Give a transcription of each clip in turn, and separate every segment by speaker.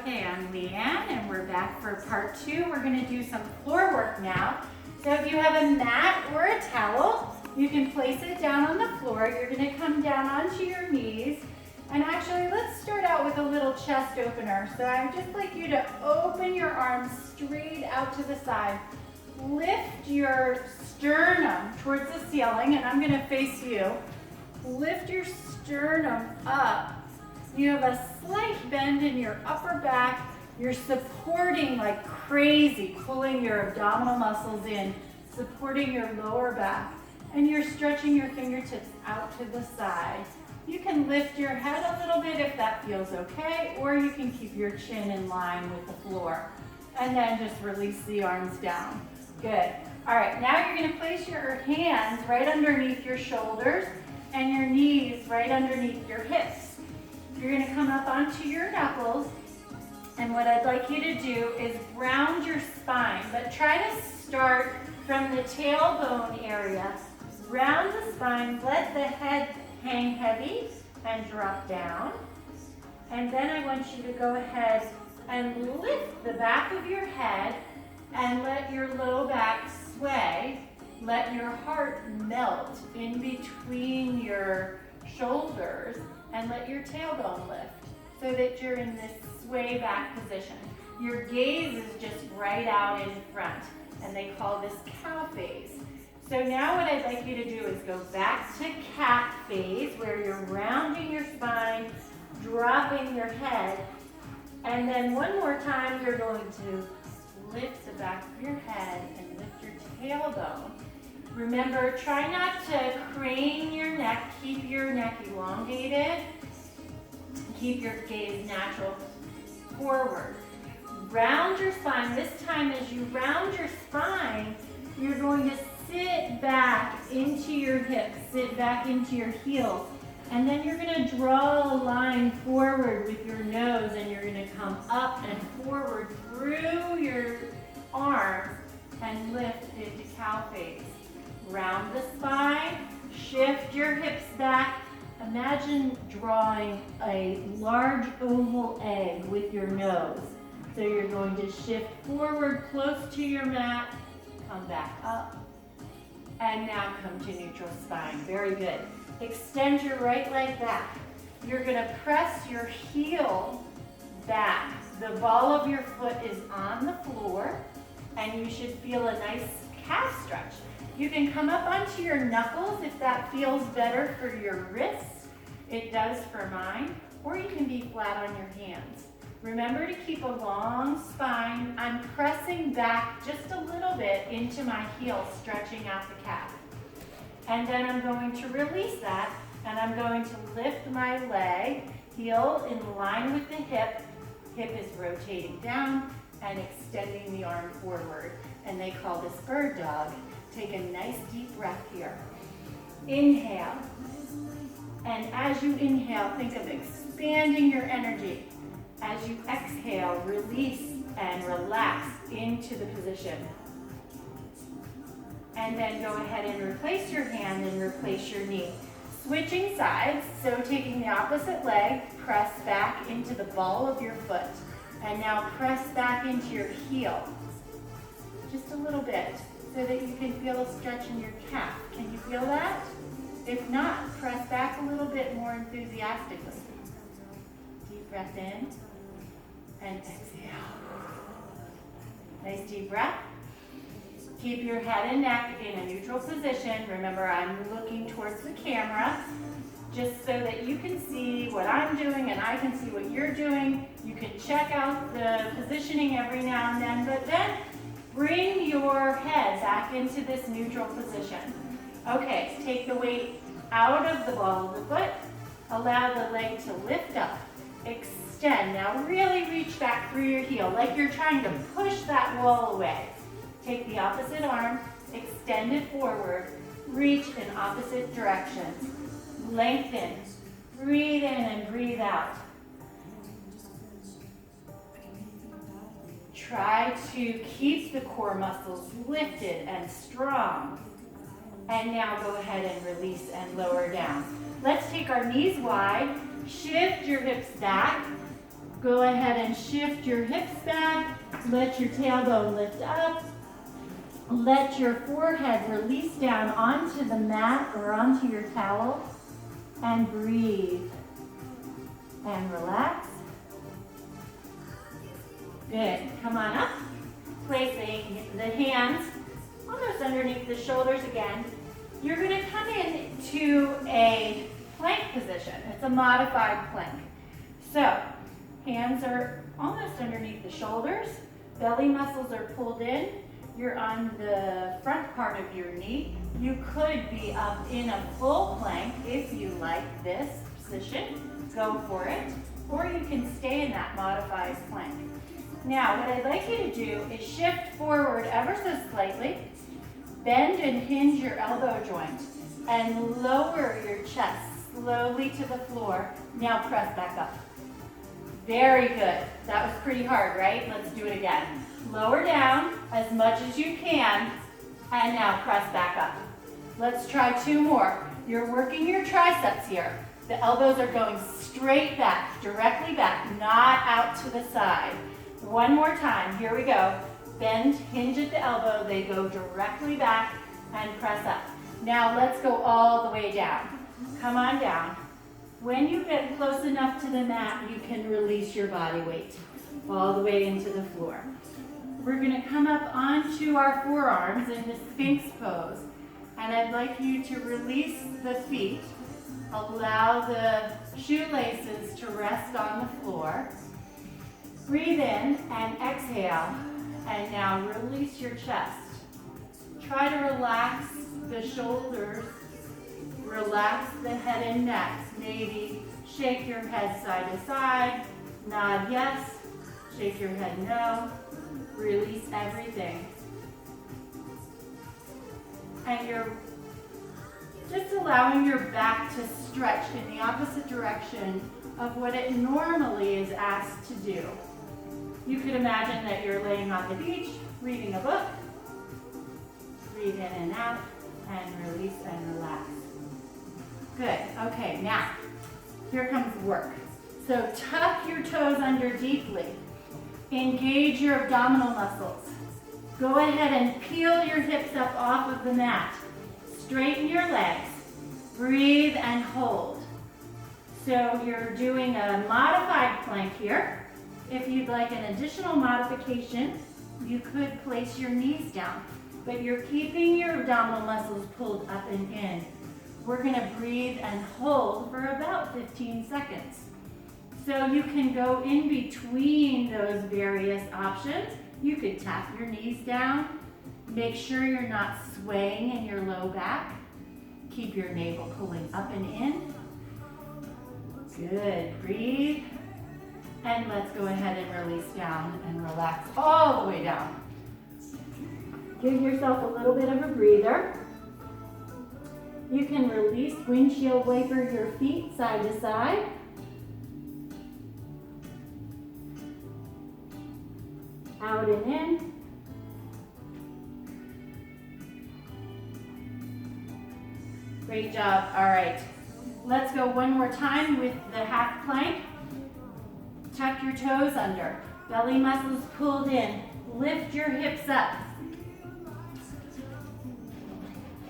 Speaker 1: Okay, I'm LeeAnne and we're back for part 2. We're going to do some floor work now. So if you have a mat or a towel, you can place it down on the floor. You're going to come down onto your knees. And actually, let's start out with a little chest opener. So I'd just like you to open your arms straight out to the side. Lift your sternum towards the ceiling, and I'm going to face you. Lift your sternum up. You have a slight bend in your upper back. You're supporting like crazy, pulling your abdominal muscles in, supporting your lower back. And you're stretching your fingertips out to the side. You can lift your head a little bit if that feels okay, or you can keep your chin in line with the floor. And then just release the arms down. Good. All right, now you're going to place your hands right underneath your shoulders and your knees right underneath your hips. You're going to come up onto your knuckles, and what I'd like you to do is round your spine, but try to start from the tailbone area. Round the spine, let the head hang heavy and drop down. And then I want you to go ahead and lift the back of your head and let your low back sway. Let your heart melt in between your shoulders and let your tailbone lift so that you're in this sway back position. Your gaze is just right out in front, and they call this cow phase. So now what I'd like you to do is go back to cat phase, where you're rounding your spine, dropping your head, and then one more time you're going to lift the back of your head and lift your tailbone. Remember, try not to crane your neck. Keep your neck elongated. Keep your gaze natural forward. Round your spine. This time as you round your spine, you're going to sit back into your hips, sit back into your heels. And then you're going to draw a line forward with your nose, and you're going to come up and forward through your arms and lift into cow phase. Round the spine, shift your hips back. Imagine drawing a large oval egg with your nose. So you're going to shift forward close to your mat, come back up, and now come to neutral spine. Very good. Extend your right leg back. You're going to press your heel back. The ball of your foot is on the floor, and you should feel a nice calf stretch. You can come up onto your knuckles if that feels better for your wrists. It does for mine. Or you can be flat on your hands. Remember to keep a long spine. I'm pressing back just a little bit into my heel, stretching out the calf. And then I'm going to release that, and I'm going to lift my leg, heel in line with the hip. Hip is rotating down and extending the arm forward. And they call this bird dog. Take a nice deep breath here. Inhale. And as you inhale, think of expanding your energy. As you exhale, release and relax into the position. And then go ahead and replace your hand and replace your knee. Switching sides, so taking the opposite leg, press back into the ball of your foot. And now press back into your heel. Just a little bit, so that you can feel a stretch in your calf. Can you feel that? If not, press back a little bit more enthusiastically. Deep breath in and exhale. Nice deep breath. Keep your head and neck in a neutral position. Remember, I'm looking towards the camera just so that you can see what I'm doing and I can see what you're doing. You can check out the positioning every now and then, but then bring your head back into this neutral position. Okay, take the weight out of the ball of the foot. Allow the leg to lift up. Extend. Now really reach back through your heel like you're trying to push that wall away. Take the opposite arm, extend it forward, reach in opposite directions. Lengthen. Breathe in and breathe out. Try to keep the core muscles lifted and strong. And now go ahead and release and lower down. Let's take our knees wide. Shift your hips back. Go ahead and shift your hips back. Let your tailbone lift up. Let your forehead release down onto the mat or onto your towel. And breathe. And relax. Good. Come on up. Placing the hands almost underneath the shoulders again. You're going to come into a plank position. It's a modified plank. So, hands are almost underneath the shoulders. Belly muscles are pulled in. You're on the front part of your knee. You could be up in a full plank if you like this position. Go for it. Or you can stay in that modified plank. Now, what I'd like you to do is shift forward ever so slightly. Bend and hinge your elbow joint and lower your chest slowly to the floor. Now press back up. Very good. That was pretty hard, right? Let's do it again. Lower down as much as you can, and now press back up. Let's try 2 more. You're working your triceps here. The elbows are going straight back, directly back, not out to the side. 1 more time. Here we go. Bend, hinge at the elbow. They go directly back and press up. Now let's go all the way down. Come on down. When you get close enough to the mat, you can release your body weight all the way into the floor. We're going to come up onto our forearms in the Sphinx pose. And I'd like you to release the feet. Allow the shoelaces to rest on the floor. Breathe in and exhale. And now release your chest. Try to relax the shoulders. Relax the head and neck. Maybe shake your head side to side. Nod yes. Shake your head no. Release everything. And you're just allowing your back to stretch in the opposite direction of what it normally is asked to do. You could imagine that you're laying on the beach, reading a book. Breathe in and out, and release and relax. Good. Okay, now, here comes work. So tuck your toes under deeply. Engage your abdominal muscles. Go ahead and peel your hips up off of the mat. Straighten your legs. Breathe and hold. So you're doing a modified plank here. If you'd like an additional modification, you could place your knees down, but you're keeping your abdominal muscles pulled up and in. We're going to breathe and hold for about 15 seconds. So you can go in between those various options. You could tap your knees down. Make sure you're not swaying in your low back. Keep your navel pulling up and in. Good. Breathe. And let's go ahead and release down and relax all the way down. Give yourself a little bit of a breather. You can release, windshield wiper your feet side to side. Out and in. Great job. All right. Let's go one more time with the half plank. Tuck your toes under. Belly muscles pulled in. Lift your hips up.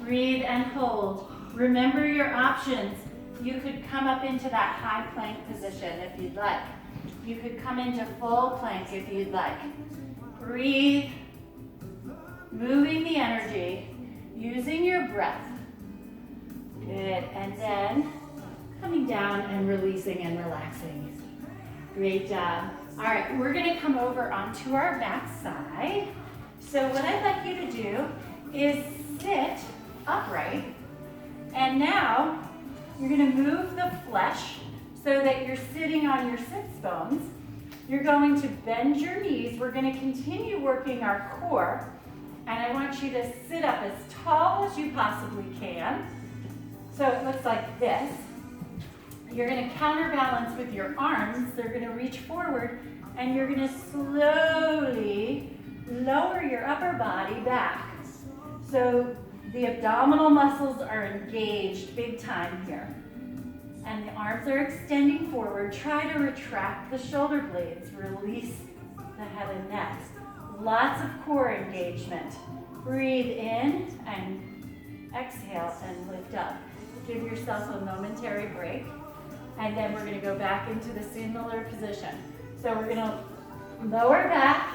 Speaker 1: Breathe and hold. Remember your options. You could come up into that high plank position if you'd like. You could come into full plank if you'd like. Breathe. Moving the energy. Using your breath. Good. And then coming down and releasing and relaxing. Great job. All right, we're going to come over onto our back side. So what I'd like you to do is sit upright. And now you're going to move the flesh so that you're sitting on your sits bones. You're going to bend your knees. We're going to continue working our core. And I want you to sit up as tall as you possibly can. So it looks like this. You're going to counterbalance with your arms. They're going to reach forward, and you're going to slowly lower your upper body back. So the abdominal muscles are engaged big time here. And the arms are extending forward. Try to retract the shoulder blades. Release the head and neck. Lots of core engagement. Breathe in and exhale and lift up. Give yourself a momentary break. And then we're gonna go back into the similar position. So we're gonna lower back,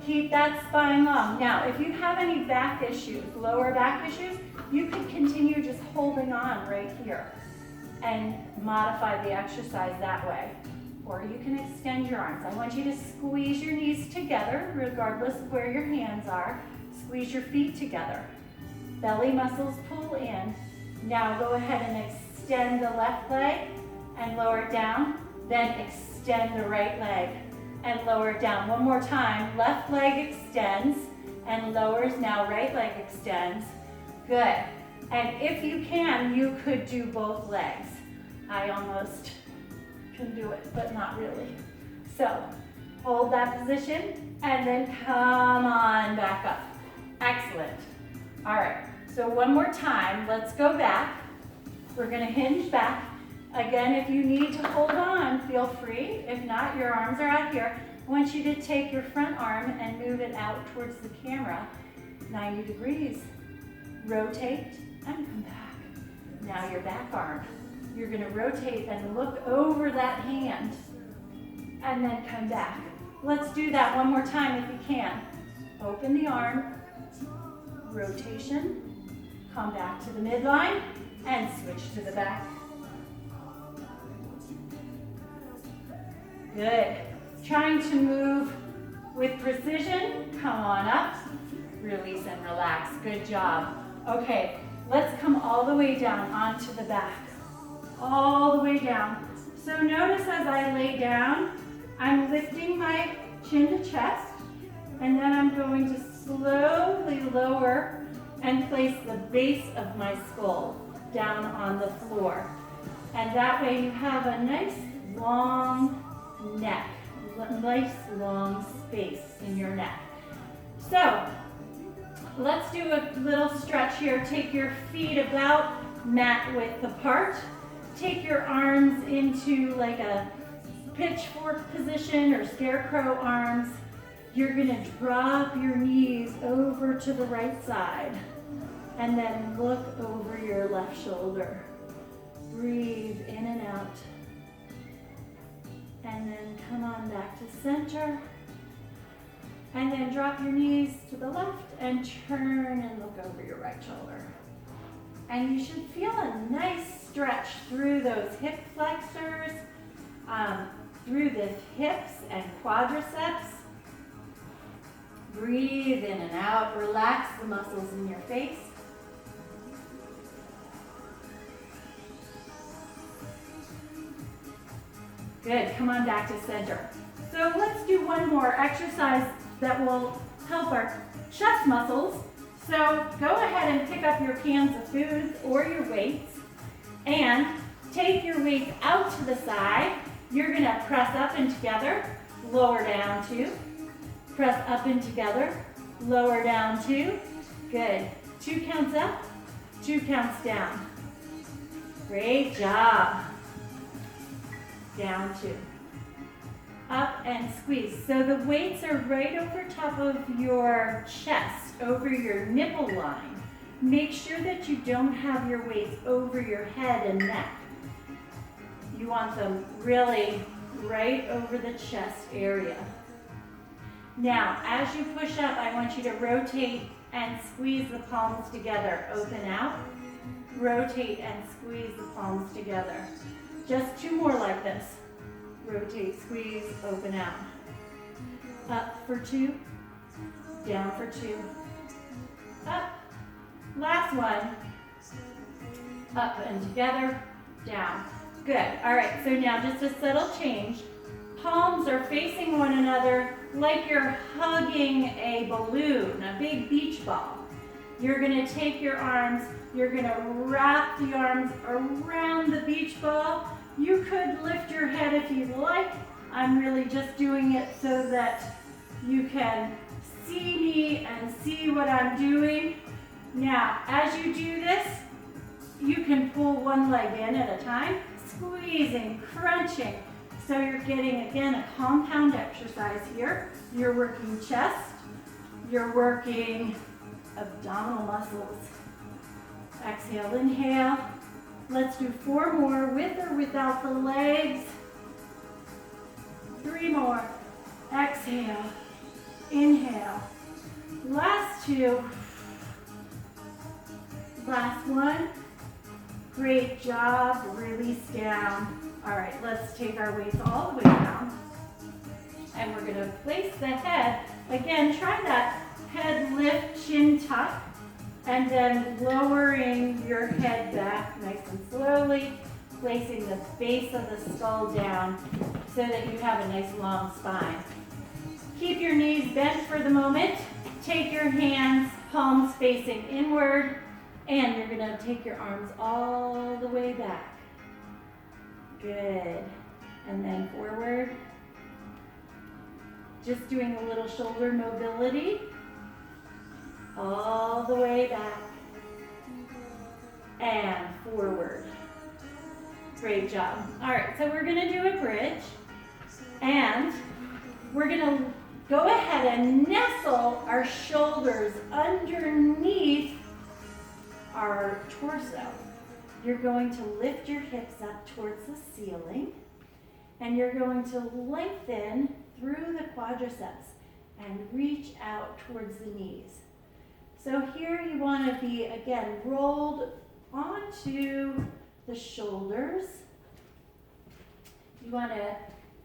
Speaker 1: keep that spine long. Now, if you have any back issues, lower back issues, you could continue just holding on right here and modify the exercise that way. Or you can extend your arms. I want you to squeeze your knees together, regardless of where your hands are. Squeeze your feet together. Belly muscles pull in. Now go ahead and extend the left leg and lower it down. Then extend the right leg and lower it down. One more time. Left leg extends and lowers. Now right leg extends. Good. And if you can, you could do both legs. I almost can do it, but not really. So hold that position and then come on back up. Excellent. All right, so one more time, let's go back. We're gonna hinge back. Again, if you need to hold on, feel free. If not, your arms are out here. I want you to take your front arm and move it out towards the camera, 90 degrees. Rotate and come back. Now your back arm. You're gonna rotate and look over that hand and then come back. Let's do that one more time if you can. Open the arm, rotation, come back to the midline and switch to the back. Good. Trying to move with precision. Come on up, release and relax. Good job. Okay, let's come all the way down onto the back. All the way down. So notice as I lay down, I'm lifting my chin to chest, and then I'm going to slowly lower and place the base of my skull down on the floor. And that way you have a nice long neck, nice long space in your neck. So let's do a little stretch here. Take your feet about mat width apart. Take your arms into like a pitchfork position or scarecrow arms. You're gonna drop your knees over to the right side and then look over your left shoulder. Breathe in and out. And then come on back to center. And then drop your knees to the left and turn and look over your right shoulder. And you should feel a nice stretch through those hip flexors, through the hips and quadriceps. Breathe in and out. Relax the muscles in your face. Good. Come on back to center. So let's do one more exercise that will help our chest muscles. So go ahead and pick up your cans of food or your weights and take your weights out to the side. You're gonna press up and together, lower down two. Press up and together, lower down two. Good. 2 counts up, 2 counts down. Great job. Down 2. Up and squeeze. So the weights are right over top of your chest, over your nipple line. Make sure that you don't have your weights over your head and neck. You want them really right over the chest area. Now, as you push up, I want you to rotate and squeeze the palms together. Open out, rotate and squeeze the palms together. Just 2 more like this. Rotate, squeeze, open out. Up for 2, down for 2. Up, last one. Up and together, down. Good, all right, so now just a subtle change. Palms are facing one another like you're hugging a balloon, a big beach ball. You're gonna take your arms, you're gonna wrap the arms around the beach ball. You could lift your head if you'd like. I'm really just doing it so that you can see me and see what I'm doing. Now, as you do this, you can pull one leg in at a time. squeezing, crunching. So you're getting, again, a compound exercise here. You're working chest, you're working abdominal muscles. Exhale, inhale. Let's do 4 more with or without the legs. 3 more. Exhale, inhale. Last 2. Last 1. Great job. Release down. All right, let's take our weights all the way down. And we're going to place the head. Again, try that head lift, chin tuck. And then lowering your head back nice and slowly, placing the base of the skull down so that you have a nice long spine. Keep your knees bent for the moment. Take your hands, palms facing inward, and you're gonna take your arms all the way back. Good. And then forward. Just doing a little shoulder mobility. All the way back and forward. Great job. All right, so we're gonna do a bridge and we're gonna go ahead and nestle our shoulders underneath our torso. You're going to lift your hips up towards the ceiling and you're going to lengthen through the quadriceps and reach out towards the knees. So here you want to be, again, rolled onto the shoulders. You want to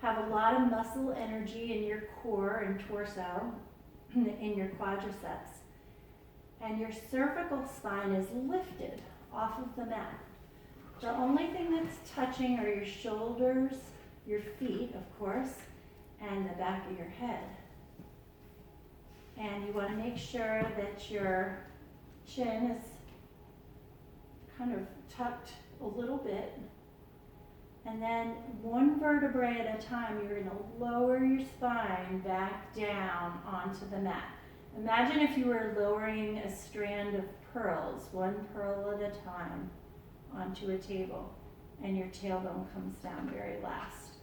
Speaker 1: have a lot of muscle energy in your core and torso, in your quadriceps. And your cervical spine is lifted off of the mat. The only thing that's touching are your shoulders, your feet, of course, and the back of your head. And you want to make sure that your chin is kind of tucked a little bit. And then 1 vertebrae at a time, you're going to lower your spine back down onto the mat. Imagine if you were lowering a strand of pearls, 1 pearl at a time, onto a table. And your tailbone comes down very last.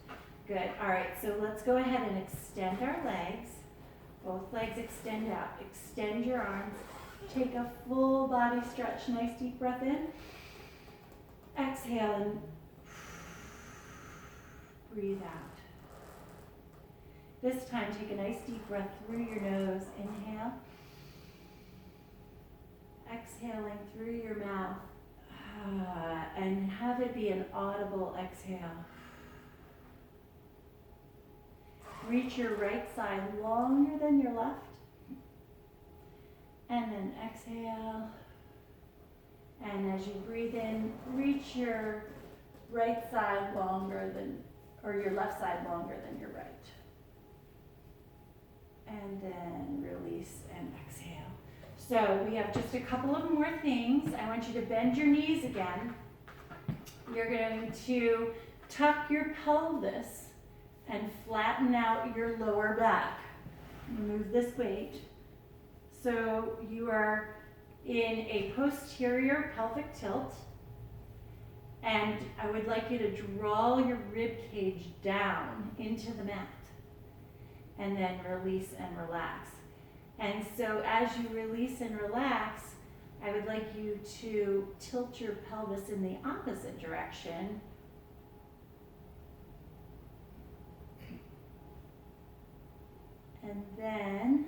Speaker 1: Good. All right, so let's go ahead and extend our legs. Both legs extend out. Extend your arms. Take a full body stretch. Nice deep breath in. Exhale and breathe out. This time, take a nice deep breath through your nose. Inhale. Exhaling through your mouth. And have it be an audible exhale. Reach your right side longer than your left. And then exhale. And as you breathe in, reach your right side longer than, or your left side longer than your right. And then release and exhale. So we have just a couple of more things. I want you to bend your knees again. You're going to tuck your pelvis and flatten out your lower back. Remove this weight. So you are in a posterior pelvic tilt. And I would like you to draw your rib cage down into the mat. And then release and relax. And so as you release and relax, I would like you to tilt your pelvis in the opposite direction. And then,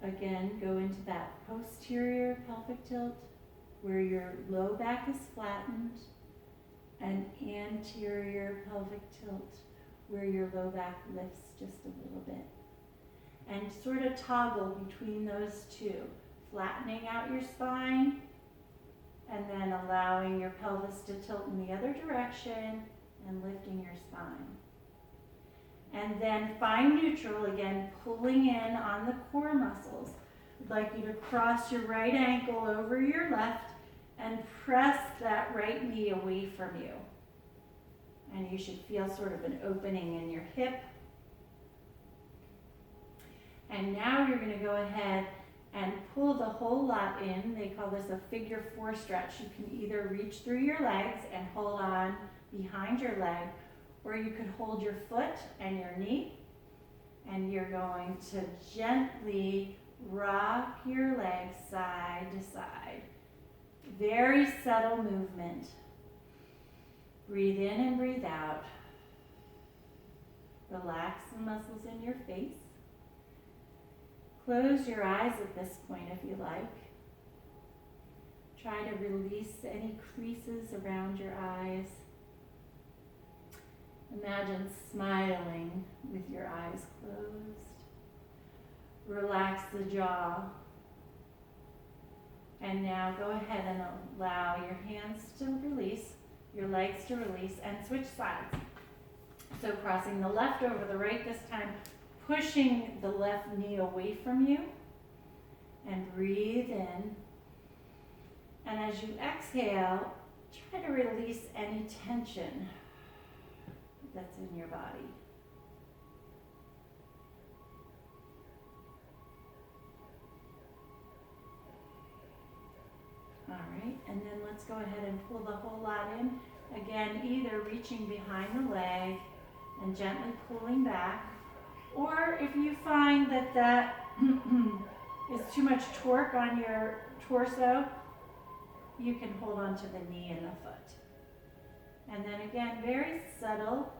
Speaker 1: again, go into that posterior pelvic tilt where your low back is flattened, and anterior pelvic tilt where your low back lifts just a little bit. And sort of toggle between those two, flattening out your spine and then allowing your pelvis to tilt in the other direction and lifting your spine. And then find neutral, again, pulling in on the core muscles. I'd like you to cross your right ankle over your left and press that right knee away from you. And you should feel sort of an opening in your hip. And now you're going to go ahead and pull the whole lot in. They call this a figure 4 stretch. You can either reach through your legs and hold on behind your leg, or you could hold your foot and your knee, and you're going to gently rock your legs side to side. Very subtle movement. Breathe in and breathe out. Relax the muscles in your face. Close your eyes at this point if you like. Try to release any creases around your eyes. Imagine smiling with your eyes closed. Relax the jaw. And now go ahead and allow your hands to release, your legs to release, and switch sides. So crossing the left over the right this time, pushing the left knee away from you, and breathe in. And as you exhale, try to release any tension that's in your body. All right, and then let's go ahead and pull the whole lot in. Again, either reaching behind the leg and gently pulling back, or if you find that that is too much torque on your torso, you can hold on to the knee and the foot. And then again, very subtle,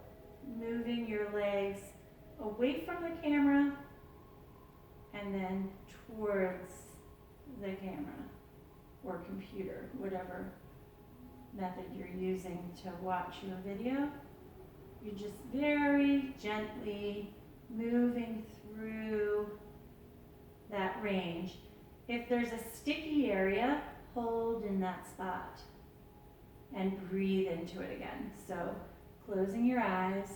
Speaker 1: moving your legs away from the camera and then towards the camera or computer, whatever method you're using to watch your video. You're just very gently moving through that range. If there's a sticky area, hold in that spot and breathe into it again. So closing your eyes,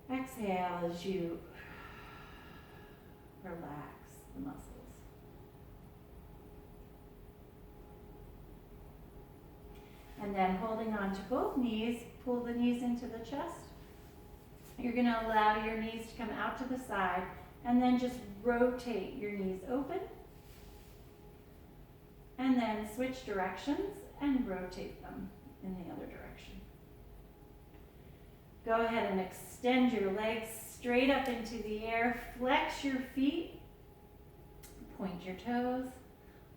Speaker 1: exhale as you relax the muscles. And then holding on to both knees, pull the knees into the chest. You're going to allow your knees to come out to the side, and then just rotate your knees open. And then switch directions and rotate them in the other direction. Go ahead and extend your legs straight up into the air. Flex your feet. Point your toes.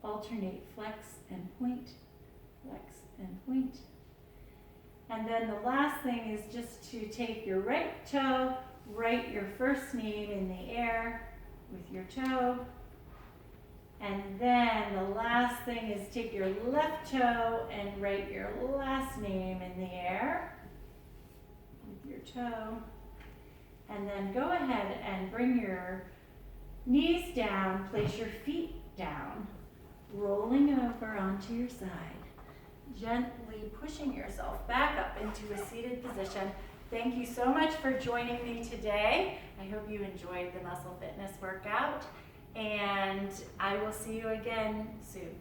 Speaker 1: Alternate flex and point. Flex and point. And then the last thing is just to take your right toe, write your first name in the air with your toe. And then the last thing is take your left toe and write your last name in the air with your toe. And then go ahead and bring your knees down, place your feet down, rolling over onto your side, gently pushing yourself back up into a seated position. Thank you so much for joining me today. I hope you enjoyed the muscle fitness workout, and I will see you again soon.